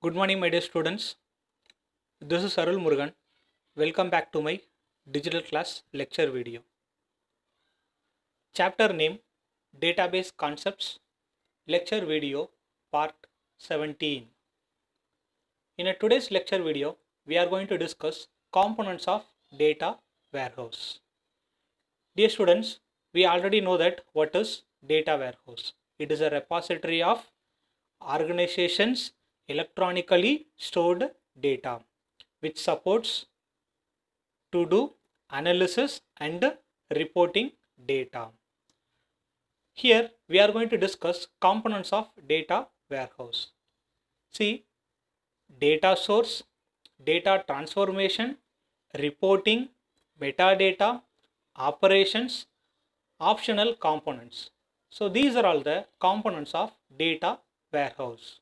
Good morning, my dear students. This is Arul Murugan. Welcome back to my digital class lecture video. Chapter name Database Concepts, lecture video part 17. In today's lecture video, we are going to discuss components of data warehouse. Dear students, we already know that what is data warehouse. It is a repository of organizations electronically stored data which supports to do analysis and reporting data. Here we are going to discuss components of data warehouse. See, data source, data transformation, reporting, metadata, operations, optional components. So these are all the components of data warehouse.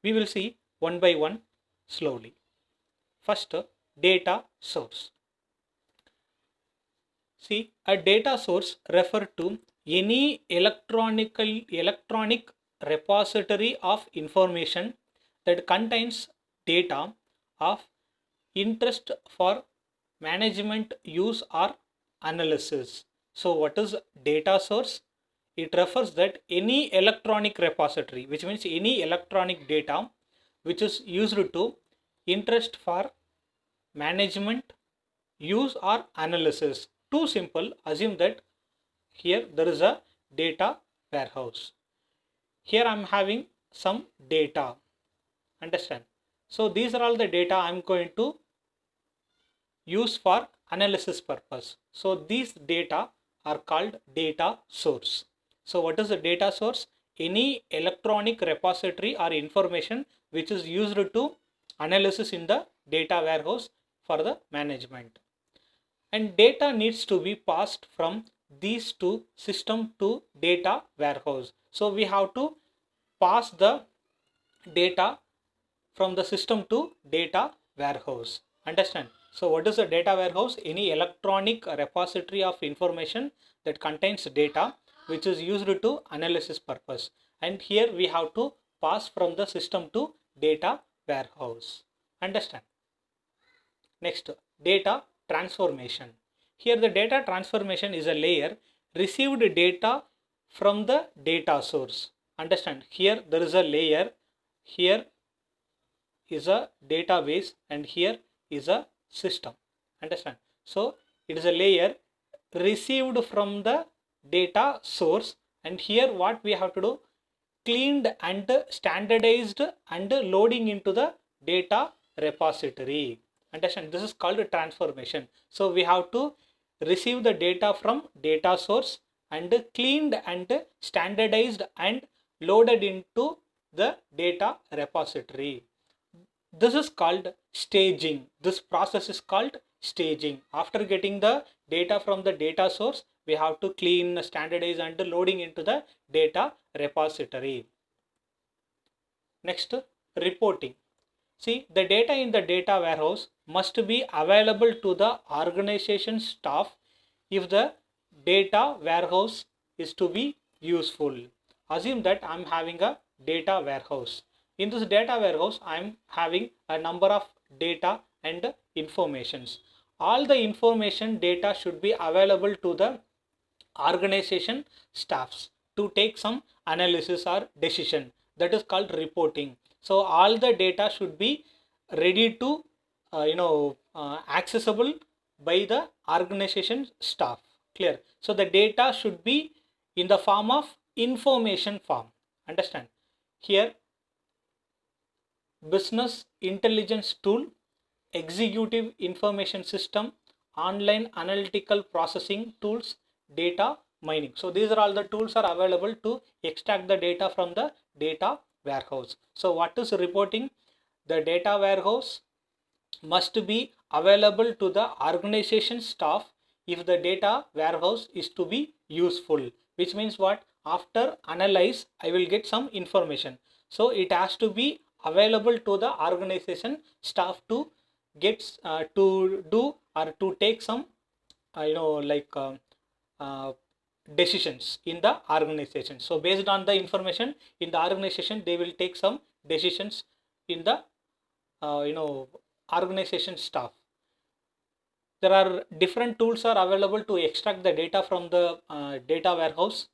We will see one by one slowly. First, data source. See, a data source refers to any electronic repository of information that contains data of interest for management use or analysis. So what is data source? It refers that any electronic repository, which means any electronic data which is used to interest for management, use or analysis. Too simple, assume that here there is a data warehouse. Here I am having some data, understand? So these are all the data I am going to use for analysis purpose. So these data are called data source. So what is the data source? Any electronic repository or information which is used to analysis in the data warehouse for the management. And data needs to be passed from these two system to data warehouse. So we have to pass the data from the system to data warehouse. Understand? So what is a data warehouse? Any electronic repository of information that contains data which is used to analysis purpose. And here we have to pass from the system to data warehouse. Understand? Next, data transformation. Here the data transformation is a layer received data from the data source. Understand? Here there is a layer. Here is a database and here is a system. Understand? So it is a layer received from the data source, and here what we have to do, cleaned and standardized and loading into the data repository. Understand? This is called a transformation. So we have to receive the data from data source and cleaned and standardized and loaded into the data repository. This is called staging. This process is called staging. After getting the data from the data source, we have to clean, standardize and loading into the data repository. Next, reporting. See, the data in the data warehouse must be available to the organization staff if the data warehouse is to be useful. Assume that I am having a data warehouse. In this data warehouse, I am having a number of data and informations. All the information data should be available to the organization staffs to take some analysis or decision. That is called reporting. So all the data should be ready to accessible by the organization staff. Clear? So the data should be in the form of information form. Understand? Here, business intelligence tool, executive information system, online analytical processing tools, data mining. So these are all the tools are available to extract the data from the data warehouse. So what is reporting? The data warehouse must be available to the organization staff if the data warehouse is to be useful, which means what? After analyze, I will get some information. So it has to be available to the organization staff to get to do or to take some decisions in the organization. So based on the information in the organization, they will take some decisions in the organization staff. There are different tools are available to extract the data from the data warehouse: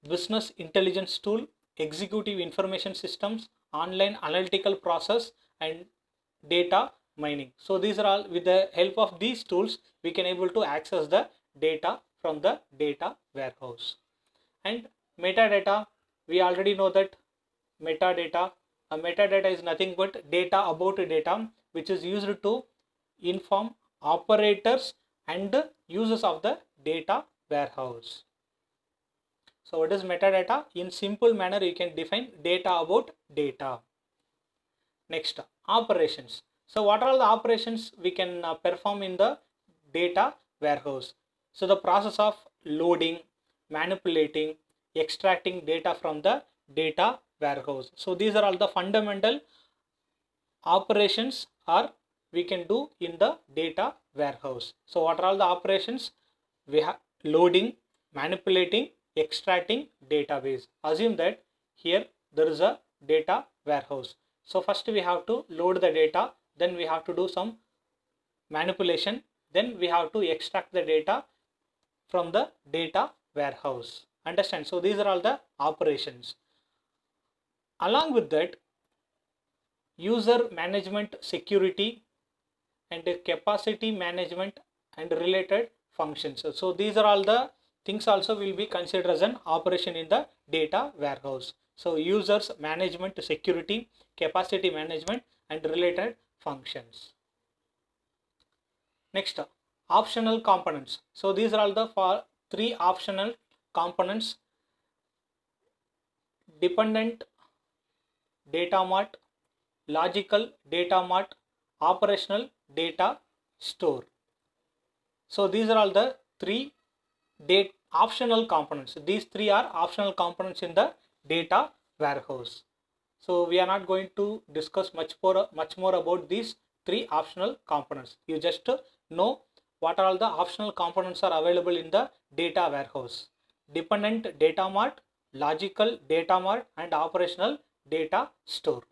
business intelligence tool, executive information systems, online analytical process, and data mining. So these are all, with the help of these tools we can able to access the data from the data warehouse. And metadata, we already know that metadata, metadata is nothing but data about data which is used to inform operators and users of the data warehouse. So what is metadata? In simple manner you can define data about data. Next, operations. So what are all the operations we can perform in the data warehouse? So the process of loading, manipulating, extracting data from the data warehouse. So these are all the fundamental operations are we can do in the data warehouse. So what are all the operations? We have loading, manipulating, extracting database. Assume that here there is a data warehouse. So first we have to load the data, then we have to do some manipulation, then we have to extract the data from the data warehouse. Understand? So these are all the operations. Along with that, user management, security, and capacity management and related functions. So these are all the things also will be considered as an operation in the data warehouse. So users management, security, capacity management, and related functions. Next, optional components. So these are all the three optional components: dependent data mart, logical data mart, operational data store. So these are all the three optional components. These three are optional components in the data warehouse. So we are not going to discuss much more about these three optional components. You just know what are all the optional components are available in the data warehouse: dependent data mart, logical data mart, and operational data store.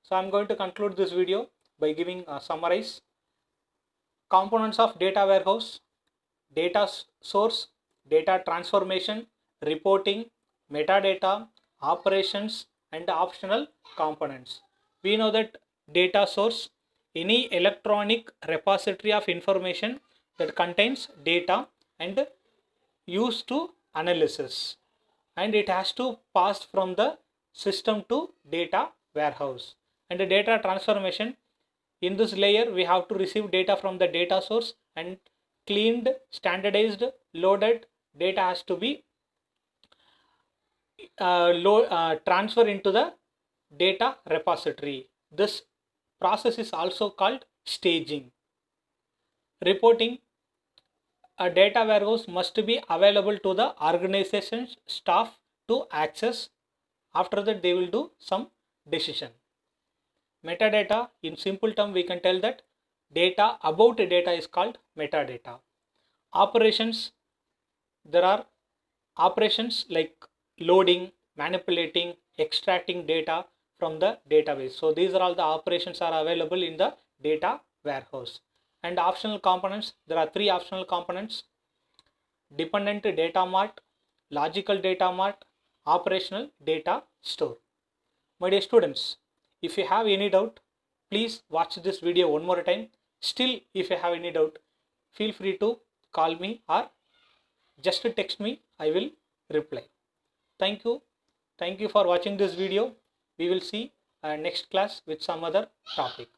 So I'm going to conclude this video by giving a summarize. Components of data warehouse: data source, data transformation, reporting, metadata, operations, and optional components. We know that data source, any electronic repository of information that contains data and used to analysis, and it has to pass from the system to data warehouse. And the data transformation, in this layer we have to receive data from the data source, and cleaned, standardized, loaded data has to be transferred into the data repository. This process is also called staging. Reporting, a data warehouse must be available to the organization staff to access. After that they will do some decision. Metadata, in simple term we can tell that data about data is called metadata. Operations, there are operations like loading, manipulating, extracting data from the database. So these are all the operations are available in the data warehouse. And optional components, there are three optional components: dependent data mart, logical data mart, operational data store. My dear students, if you have any doubt, please watch this video one more time. Still, if you have any doubt, feel free to call me or just text me. I will reply. Thank you. Thank you for watching this video. We will see next class with some other topic.